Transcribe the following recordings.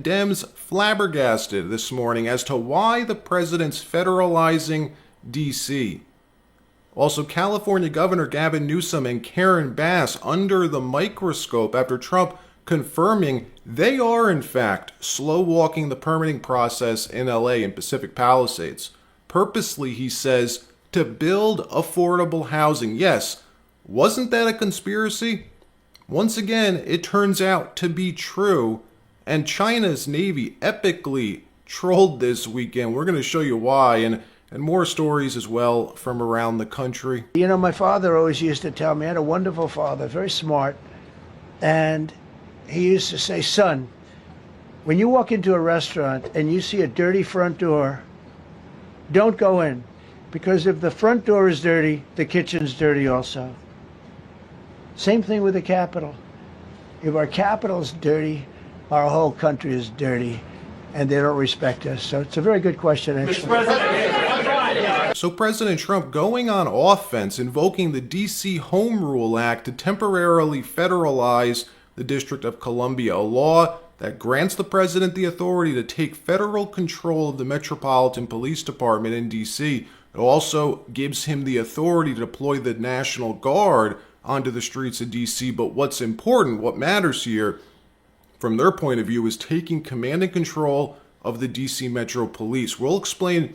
Dems flabbergasted this morning as to why the president's federalizing D.C. Also, California Governor Gavin Newsom and Karen Bass under the microscope after Trump confirming they are, in fact, slow-walking the permitting process in L.A. and Pacific Palisades. Purposely, he says, to build affordable housing. Yes, wasn't that a conspiracy? Once again, it turns out to be true, and China's Navy epically trolled this weekend. We're going to show you why, and more stories as well from around the country. You know, my father always used to tell me, I had a wonderful father, very smart, and he used to say, son, when you walk into a restaurant and you see a dirty front door, don't go in, because if the front door is dirty, the kitchen's dirty also. Same thing with the Capitol. If our Capitol's dirty, our whole country is dirty, and they don't respect us. So it's a very good question, actually. So President Trump going on offense, invoking the D.C. Home Rule Act to temporarily federalize the District of Columbia, a law that grants the president the authority to take federal control of the Metropolitan Police Department in D.C. It also gives him the authority to deploy the National Guard onto the streets of D.C. But what's important, what matters here, from their point of view, is taking command and control of the D.C. Metro Police. We'll explain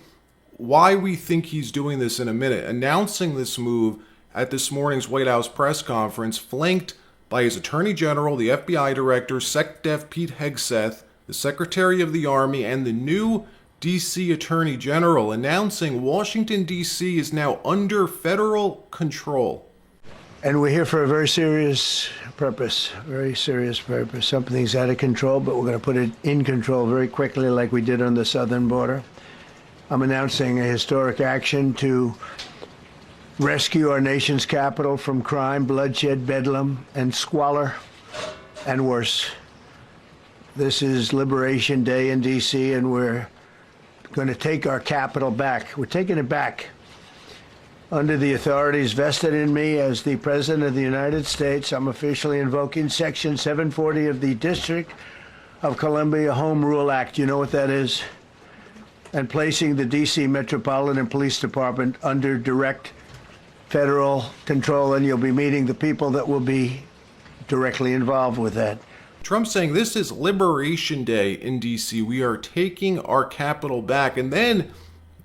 why we think he's doing this in a minute, announcing this move at this morning's White House press conference, flanked by his Attorney General, the FBI Director, SecDef Pete Hegseth, the Secretary of the Army, and the new D.C. Attorney General, announcing Washington, D.C. is now under federal control. And we're here for a very serious purpose, Something's out of control, but we're going to put it in control very quickly like we did on the southern border. I'm announcing a historic action to rescue our nation's capital from crime, bloodshed, bedlam, and squalor, and worse. This is Liberation Day in D.C., and we're going to take our capital back. We're taking it back under the authorities vested in me as the President of the United States. I'm officially invoking Section 740 of the District of Columbia Home Rule Act. You know what that is? And placing the D.C. Metropolitan Police Department under direct federal control, and you'll be meeting the people that will be directly involved with that. Trump saying this is Liberation Day in D.C. We are taking our capital back, and then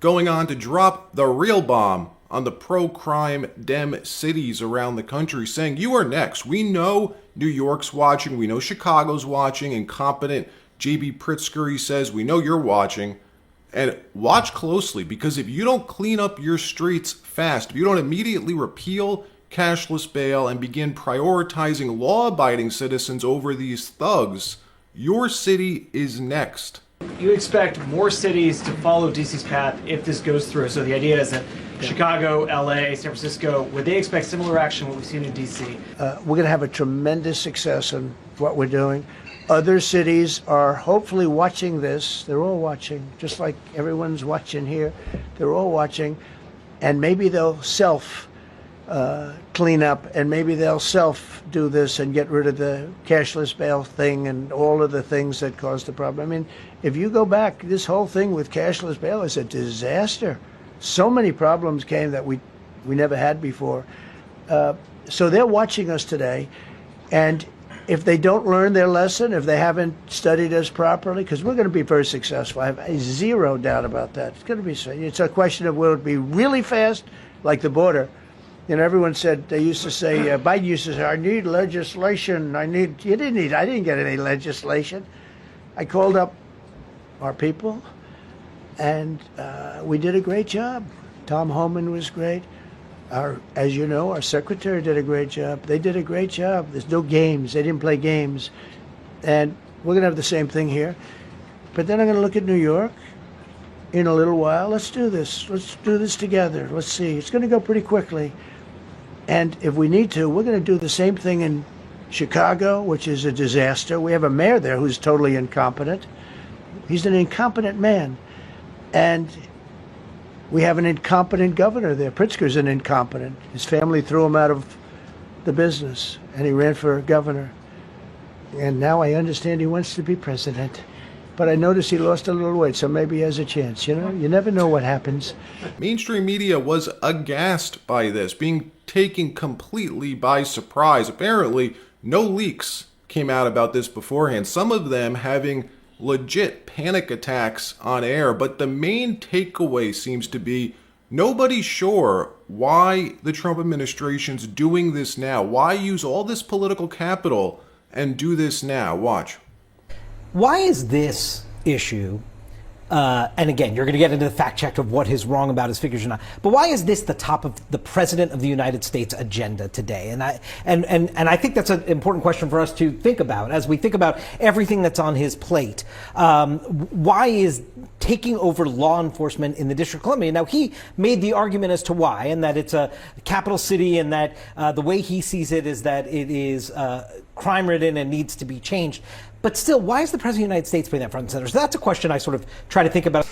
going on to drop the real bomb on the pro-crime Dem cities around the country, saying, you are next. We know New York's watching. We know Chicago's watching. Incompetent J.B. Pritzker, he says, we know you're watching. And watch closely, because if you don't clean up your streets fast, if you don't immediately repeal cashless bail and begin prioritizing law-abiding citizens over these thugs, your city is next. You expect more cities to follow DC's path if this goes through. So the idea is that Chicago, LA, San Francisco, would they expect similar action what we've seen in DC? We're going to have a tremendous success in what we're doing. Other cities are hopefully watching this. They're all watching, just like everyone's watching here. They're all watching, and maybe they'll clean up, and maybe they'll do this and get rid of the cashless bail thing and all of the things that caused the problem. I mean, if you go back, this whole thing with cashless bail is a disaster. So many problems came that we never had before. So they're watching us today, and if they don't learn their lesson, if they haven't studied us properly, because we're going to be very successful. I have zero doubt about that. It's going to be. It's a question of will it be really fast, like the border. You know, everyone said, they used to say, Biden used to say, I need legislation. I didn't get any legislation. I called up our people, and we did a great job. Tom Homan was great. As you know, our secretary did a great job. They did a great job. There's no games. They didn't play games. And we're going to have the same thing here. But then I'm going to look at New York in a little while. Let's do this. Let's do this together. Let's see. It's going to go pretty quickly. And if we need to, we're going to do the same thing in Chicago, which is a disaster. We have a mayor there who's totally incompetent. He's an incompetent man. And we have an incompetent governor there. Pritzker's an incompetent. His family threw him out of the business, and he ran for governor. And now I understand he wants to be president. but I noticed he lost a little weight, so maybe he has a chance. You know, you never know what happens. Mainstream media was aghast by this, being taken completely by surprise. Apparently, no leaks came out about this beforehand, some of them having legit panic attacks on air. But the main takeaway seems to be nobody's sure why the Trump administration's doing this now. Why use all this political capital and do this now? Watch. Why is this issue, and again, you're going to get into the fact check of what is wrong about his figures or not, but why is this the top of the President of the United States agenda today? And I think that's an important question for us to think about as we think about everything that's on his plate. Why is taking over law enforcement in the District of Columbia? Now, he made the argument as to why, and that it's a capital city, and that the way he sees it is that it is crime-ridden and needs to be changed. But still, why is the President of the United States putting that front and center? So that's a question I sort of try to think about.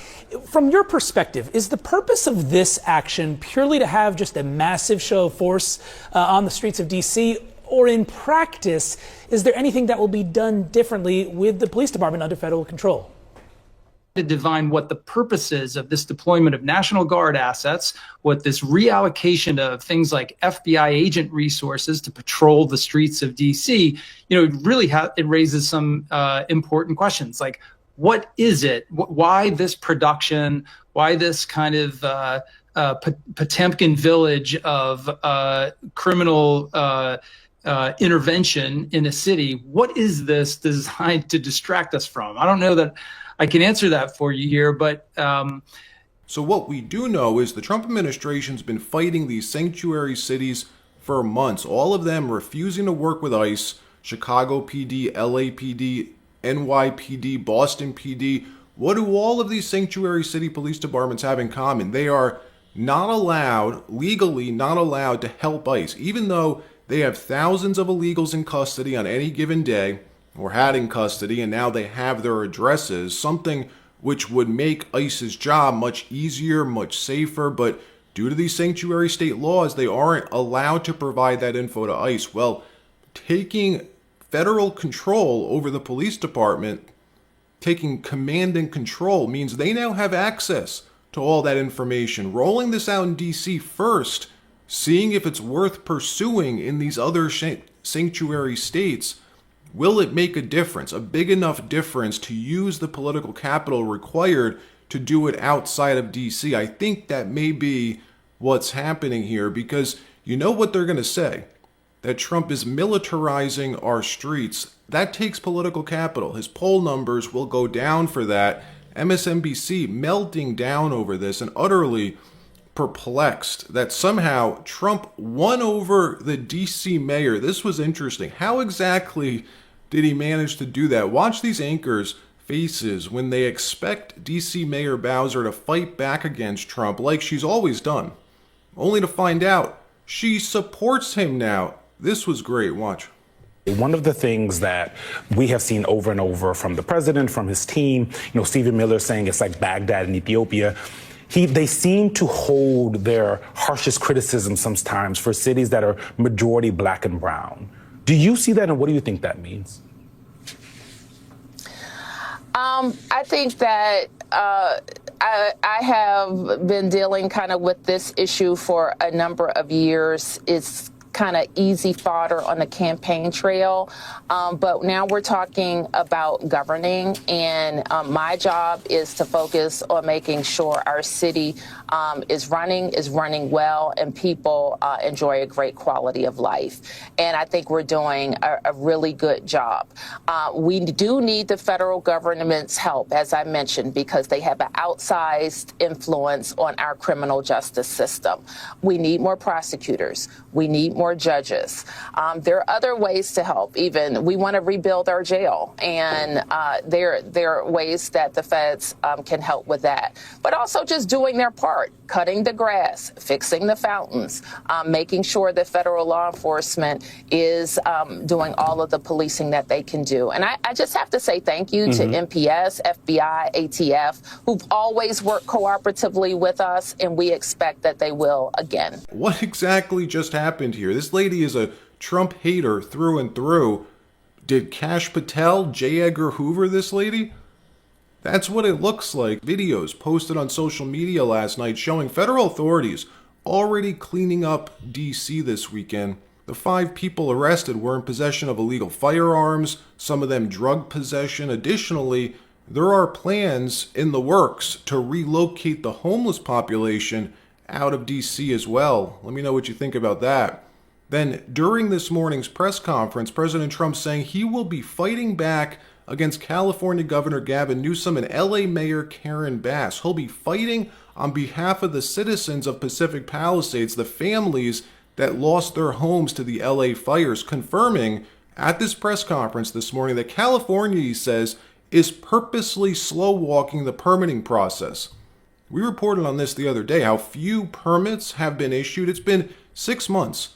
From your perspective, is the purpose of this action purely to have just a massive show of force on the streets of D.C., or in practice, is there anything that will be done differently with the police department under federal control? To divine what the purpose is of this deployment of National Guard assets, what this reallocation of things like FBI agent resources to patrol the streets of DC, it raises some important questions like, what is it? Why this production? Why this kind of Potemkin village of criminal intervention in a city? What is this designed to distract us from? I don't know that I can answer that for you here, but So what we do know is the Trump administration's been fighting these sanctuary cities for months, all of them refusing to work with ICE, Chicago PD, LAPD, NYPD, Boston PD. What do all of these sanctuary city police departments have in common? They are not allowed, legally not allowed to help ICE, even though they have thousands of illegals in custody on any given day, or had in custody, and now they have their addresses, something which would make ICE's job much easier, much safer. But due to these sanctuary state laws, they aren't allowed to provide that info to ICE. Well, taking federal control over the police department, taking command and control, means they now have access to all that information. Rolling this out in DC first, seeing if it's worth pursuing in these other sanctuary states. Will it make a difference, a big enough difference to use the political capital required to do it outside of DC? I think that may be what's happening here, because you know what they're going to say, that Trump is militarizing our streets. That takes political capital. His poll numbers will go down for that. MSNBC melting down over this and utterly perplexed that somehow Trump won over the DC mayor. This was interesting. How exactly did he manage to do that? Watch these anchors' faces when they expect DC Mayor Bowser to fight back against Trump like she's always done, only to find out she supports him now. This was great. Watch. One of the things that we have seen over and over from the president, from his team, Stephen Miller saying it's like Baghdad in Ethiopia. They seem to hold their harshest criticism sometimes for cities that are majority black and brown. Do you see that, and what do you think that means? I think that I have been dealing kind of with this issue for a number of years. It's kind of easy fodder on the campaign trail. But now we're talking about governing, and my job is to focus on making sure our city is running well, and people enjoy a great quality of life. And I think we're doing a really good job. We do need the federal government's help, as I mentioned, because they have an outsized influence on our criminal justice system. We need more prosecutors. We need more judges. There are other ways to help. Even we want to rebuild our jail, and there are ways that the feds can help with that. But also just doing their part, cutting the grass, fixing the fountains, making sure that federal law enforcement is doing all of the policing that they can do. And I just have to say thank you to MPS, FBI, ATF, who've always worked cooperatively with us, and we expect that they will again. What exactly just happened here? This lady is a Trump hater through and through. Did Kash Patel, J. Edgar Hoover this lady? That's what it looks like. Videos posted on social media last night showing federal authorities already cleaning up D.C. this weekend. The 5 people arrested were in possession of illegal firearms, some of them drug possession. Additionally, there are plans in the works to relocate the homeless population out of D.C. as well. Let me know what you think about that. Then, during this morning's press conference, President Trump saying he will be fighting back against California Governor Gavin Newsom and LA Mayor Karen Bass. He'll be fighting on behalf of the citizens of Pacific Palisades, the families that lost their homes to the LA fires, confirming at this press conference this morning that California, he says, is purposely slow-walking the permitting process. We reported on this the other day, how few permits have been issued. It's been 6 months.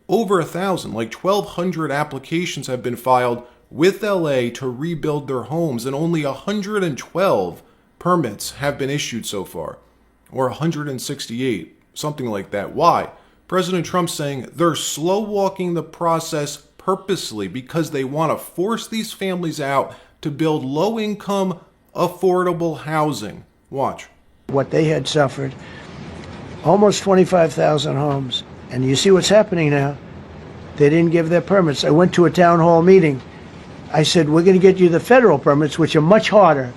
Over 1,000, like 1,200 applications have been filed with LA to rebuild their homes, and only 112 permits have been issued so far, or 168, something like that. Why? President Trump saying they're slow-walking the process purposely because they want to force these families out to build low-income, affordable housing. Watch. What they had suffered, almost 25,000 homes. And you see what's happening now. They didn't give their permits. I went to a town hall meeting. I said, we're going to get you the federal permits, which are much harder.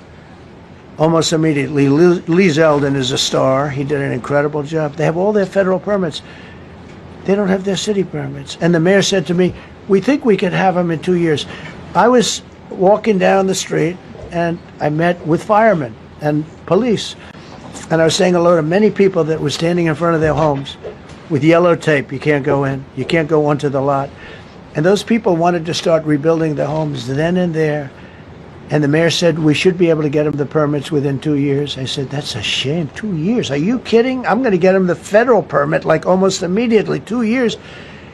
Almost immediately, Lee Zeldin is a star. He did an incredible job. They have all their federal permits. They don't have their city permits. And the mayor said to me, we think we could have them in 2 years. I was walking down the street, and I met with firemen and police. And I was saying hello to many people that were standing in front of their homes with yellow tape. You can't go in. You can't go onto the lot. And those people wanted to start rebuilding their homes then and there. And the mayor said, we should be able to get them the permits within 2 years. I said, that's a shame. 2 years? Are you kidding? I'm going to get them the federal permit like almost immediately. 2 years.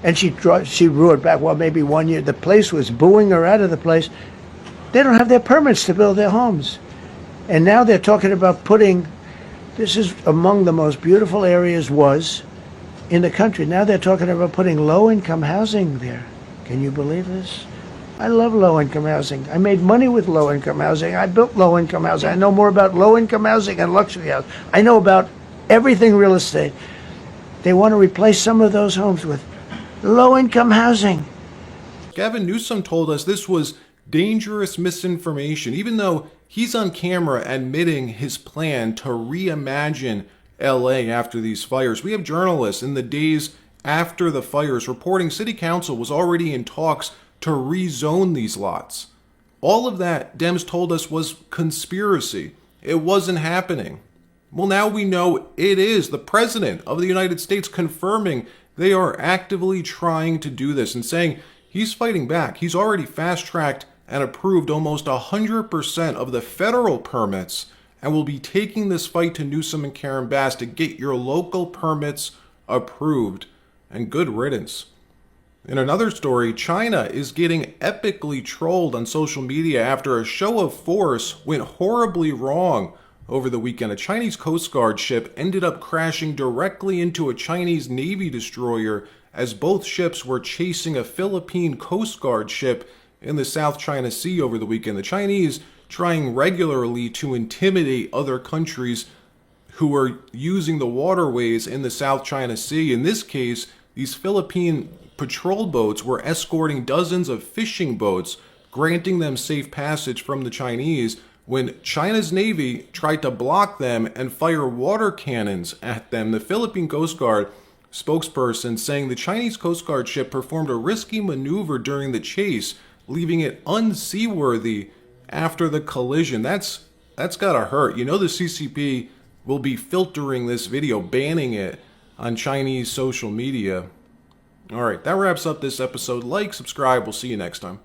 And she roared back, well, maybe 1 year. The place was booing her out of the place. They don't have their permits to build their homes. And now they're talking about putting, this is among the most beautiful areas was in the country. Now they're talking about putting low-income housing there. Can you believe this? I love low-income housing. I made money with low-income housing. I built low-income housing. I know more about low-income housing and luxury housing. I know about everything real estate. They want to replace some of those homes with low-income housing. Gavin Newsom told us this was dangerous misinformation, even though he's on camera admitting his plan to reimagine LA after these fires. We have journalists in the days after the fires reporting City Council was already in talks to rezone these lots. All of that, Dems told us, was conspiracy. It wasn't happening. Well, now we know it is. The President of the United States confirming they are actively trying to do this and saying he's fighting back. He's already fast-tracked and approved almost 100% of the federal permits and will be taking this fight to Newsom and Karen Bass to get your local permits approved. And good riddance. In another story, China is getting epically trolled on social media after a show of force went horribly wrong over the weekend. A Chinese Coast Guard ship ended up crashing directly into a Chinese Navy destroyer as both ships were chasing a Philippine Coast Guard ship in the South China Sea over the weekend. The Chinese trying regularly to intimidate other countries who are using the waterways in the South China Sea. In this case, these Philippine patrol boats were escorting dozens of fishing boats, granting them safe passage from the Chinese when China's Navy tried to block them and fire water cannons at them. The Philippine Coast Guard spokesperson saying the Chinese Coast Guard ship performed a risky maneuver during the chase, leaving it unseaworthy after the collision. That's gotta hurt. You know the CCP will be filtering this video, banning it on Chinese social media. All right, that wraps up this episode. Like, subscribe. We'll see you next time.